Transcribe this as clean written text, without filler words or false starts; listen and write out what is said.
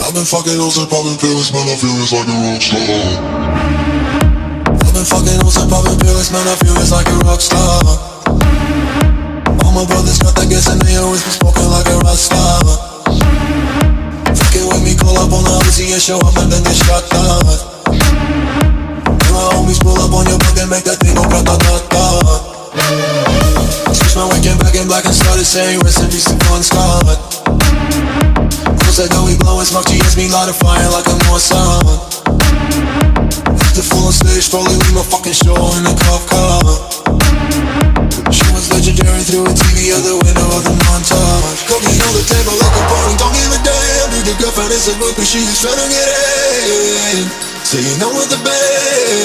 I've been fucking hoes and popping pills, man, I feel it's like a rock star. I've been fucking hoes and popping pills, man, I feel it's like a rock star. All my brothers got that gas and they always been smoking like a rock star. Fucking with me, call up on the Uzi and show up and then get shot down. And my homies pull up on your block and make that thing go grata-ta-ta. Switch my weekend back in black and started saying rest in peace to Bon Scott. Close that door, we blowin' smoke, she hits me light a fire like a Mossad. After full on stage, probably leave my fucking show in a cop car. She was legendary through a TV out the window of the montage. Cocaine on the table like a party, don't give a damn. Dude, your girlfriend is a groupie, she's tryna get in. Saying I'm with the band.